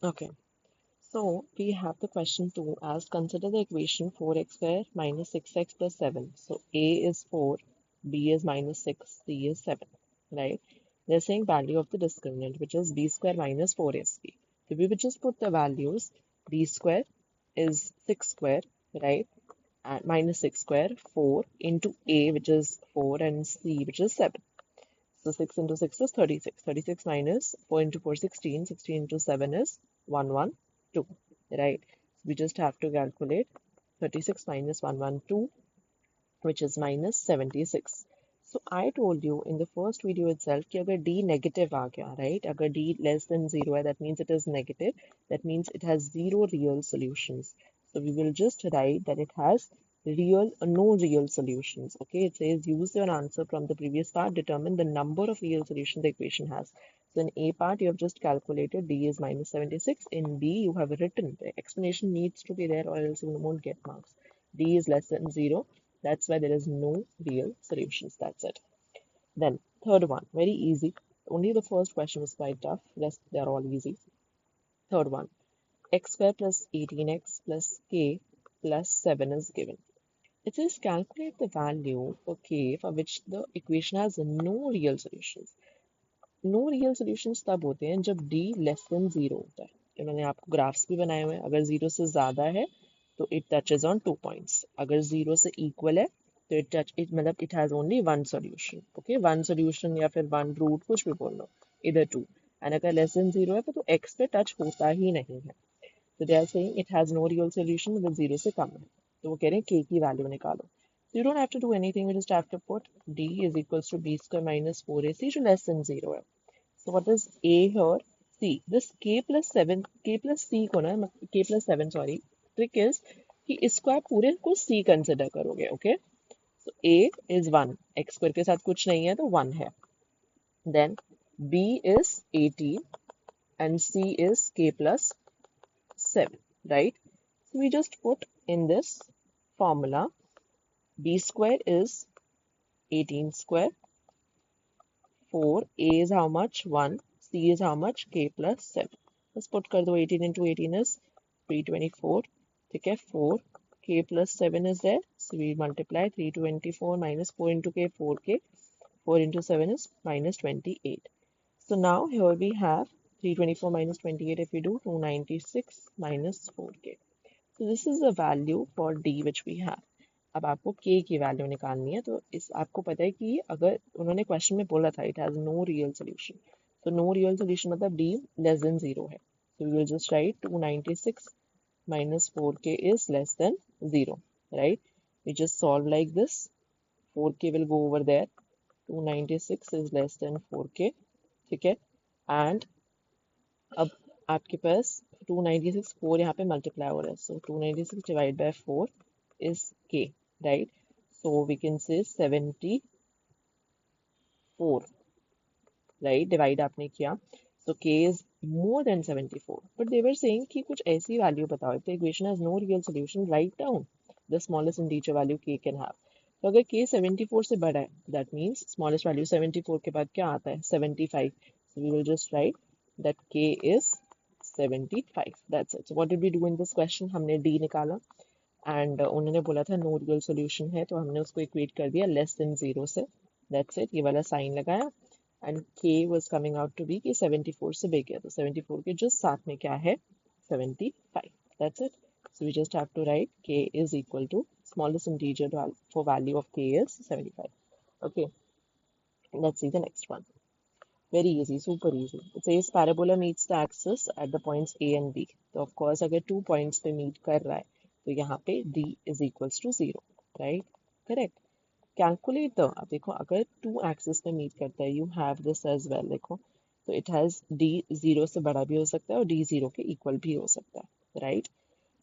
Okay, so we have the question 2 as consider the equation 4x square minus 6x plus 7. So A is 4, B is minus 6, C is 7, right? They're saying value of the discriminant, which is B square minus 4SB. So we would just put the values. B square is 6 square, right? And minus 6 square, 4 into A, which is 4, and C, which is 7. So 6 into 6 is 36. 36 minus 4 into 4, 16. 16 into 7 is 112, right? So we just have to calculate 36 minus 112, which is minus 76. So I told you in the first video itself कि अगर D negative आ गया, right? अगर D less than 0 है, that means it is negative. That means it has zero real solutions. So we will just write that it has no real solutions. Okay, it says use your answer from the previous part, determine the number of real solutions the equation has. So in A part, you have just calculated D is minus 76. In B, you have written the explanation needs to be there or else you won't get marks. D is less than 0. That's why there is no real solutions. That's it. Then third one, very easy. Only the first question was quite tough. Rest they're all easy. Third one, x square plus 18x plus k plus 7 is given. It says calculate the value for k for which the equation has no real solutions. No real solutions तब होते हैं जब d less than zero होता है. इन्होंने आपको graphs भी बनाए हुए हैं. अगर जीरो से ज्यादा है तो इट टचेज ऑन 2 पॉइंट्स. अगर जीरो से इक्वल है तो इट मतलब it has only one solution. Okay, one solution या फिर वन रूट कुछ भी बोल लो, इधर टू. एंड अगर लेस देन जीरो है तो एक्स पे टच होता ही नहीं है. तो they are saying it has no real solution मतलब जीरो से कम है. तो वो कह रहे हैं के की वैल्यू निकालो. So you don't have to do anything, you just have to put d is equals to b square minus 4ac जो less than 0 है. So what is A here? C. This K plus 7, K plus C को ना, K plus 7 sorry, trick is कि इसको आप पूरे को C consider करोगे, okay? So A is 1, x square के साथ कुछ नहीं है तो 1 है. Then B is 18 and C is K plus 7, right? So we just put in this formula B square is 18 square, 4, A is how much? 1, C is how much? K plus 7. बस put कर दो. 18 into 18 is 324. ठीक है, 4 K plus 7 is there, so we multiply 324 minus 4 into K, 4K. 4 into 7 is minus 28. So now here we have 324 minus 28. If we do 296 minus 4K. So this is the value for D which we have. अब आपको k की value निकालनी है. तो इस आपको पता है कि अगर उन्होंने क्वेश्चन में बोला था it has no real solution, तो नो रियल सोल्यूशन मतलब d लेस देन 0 है. So we will just write 296 minus 4k is less than 0, right? We just solve like this. 4k will go over there. 296 is less than 4k. ठीक है, and अब आपके पास 296 4 यहाँ पे multiply हो रहा है. So 296 divided by 4 is k, right? So we can say 74, right? Divide आपने किया. So k is more than 74. But they were saying कि कुछ ऐसी value बताओ. If the equation has no real solution, write down the smallest integer value k can have. तो अगर k 74 से बड़ा है, that means smallest value 74 के बाद क्या आता है? 75. So we will just write that k is 75. That's it. So what did we do in this question? हमने d निकाला एंड उन्होंने बोला था नो रियल सोल्यूशन है, तो हमने उसको इक्वेट कर दिया लेस देन 0 से. That's it. ये वाला साइन लगाया and k was coming out to be कि 74 से बिग है, तो 74 के जस्ट साथ में क्या है? 75. That's it. So we just have to write k is equal to smallest integer for value of k is 75. Okay, let's see the next one. Very easy, super easy. It says parabola meets the axis at the points A and B. तो of course अगर 2 points पे meet कर रहा है तो यहाँ पे D is equals to 0, right? Correct. Calculate the, अब देखो अगर 2 axis पे meet करता है, you have this as well. देखो तो it has D 0 से बड़ा भी हो सकता है और D 0 के equal भी हो सकता है, right?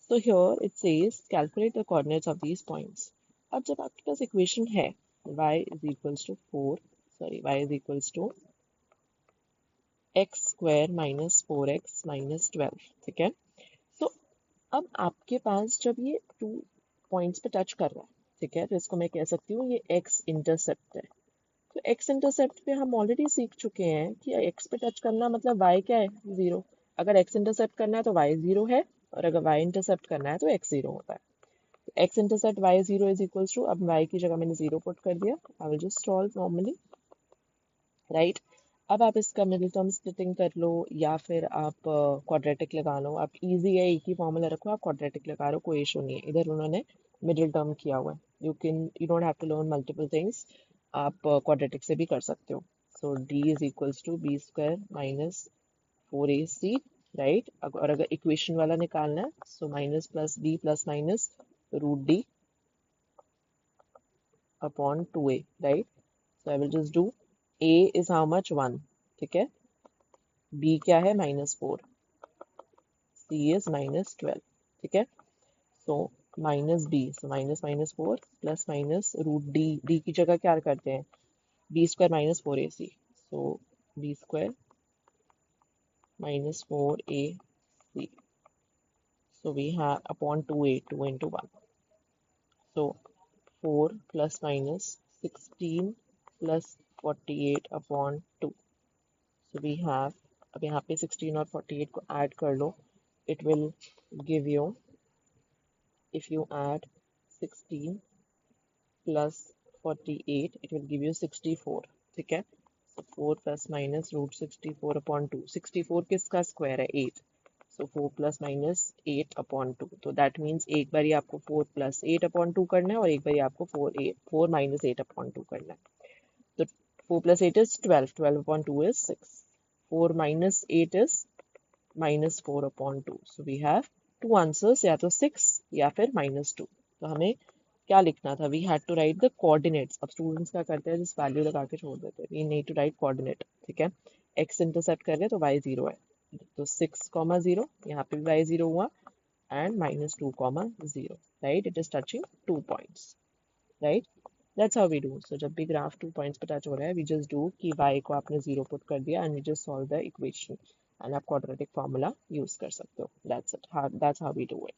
So here it says calculate the coordinates of these points. अब जब आपके पास equation है y is equals to 4, sorry, y is equals to x square minus 4x minus 12. ठीक है, तो अब आपके पास जब ये 2 पॉइंट्स पे टच कर रहा है, ठीक है, तो इसको मैं कह सकती हूँ ये एक्स इंटरसेप्ट है. तो एक्स इंटरसेप्ट पे हम ऑलरेडी सीख चुके हैं कि एक्स पे टच करना मतलब वाई क्या है? 0. अगर x इंटरसेप्ट करना है तो y 0 है, और अगर y इंटरसेप्ट करना है तो x 0 होता है। x intercept y 0 is equals to, अब y की जगह मैंने 0 पुट कर दिया, I will just solve normally, right. अब आप इसका मिडिल टर्म स्प्लिटिंग कर लो, या फिर आप क्वाड्रेटिक लगा लो। आप इजी है, एक ही फॉर्मूला रखो, आप क्वाड्रेटिक लगा लो, कोई इशू नहीं है। इधर उन्होंने मिडिल टर्म किया हुआ है, you don't have to learn multiple things, आप क्वाड्रेटिक से भी कर सकते हो। So d is equals to b square minus 4ac, right. और अगर इक्वेशन वाला निकालना है, so minus plus b plus minus root d upon 2a, right. So I will just do a is how much 1, ठीक है। b क्या है -4, c इज -12, ठीक है। So minus b, so minus minus 4 plus minus root d की जगह क्या करते हैं, b square minus 4ac, so b square minus 4ac, so we have upon 2a, 2 into 1, so 4 plus minus 16 plus 48 upon 2, so we have, अब यहाँ पे 16 और 48 को ऐड कर लो, it will give you, if you add 16 plus 48 it will give you 64, ठीक है। so 4 plus minus root 64 upon 2, 64 किसका square है 8, so 4 plus minus 8 upon 2, तो that means एक बारी आपको 4 plus 8 upon 2 करना है, और एक बारी आपको 4 minus 8 upon 2 करना है। तो 4 plus 8 is 12, 12 upon 2 is 6, 4 minus 8 is -4 upon 2, so we have two answers, या तो 6 या फिर -2। तो हमें क्या लिखना था, we had to write the coordinates. अब स्टूडेंट्स क्या करते हैं, जिस वैल्यू लगा के छोड़ देते हैं, we need to write coordinate, ठीक है। एक्स इंटरसेप्ट कर रहे हैं तो y 0 है, तो 6, 0, यहाँ पे भी y 0 हुआ, and -2, 0, right. It is touching 2 points, right. That's how we do. So जब भी ग्राफ 2 पॉइंट्स पे टच हो रहा है, वी जस्ट डू कि y को आपने 0 पुट कर दिया, and we just solve the equation, and आप क्वाड्रेटिक फार्मूला यूज कर सकते हो। That's it, that's how we do it.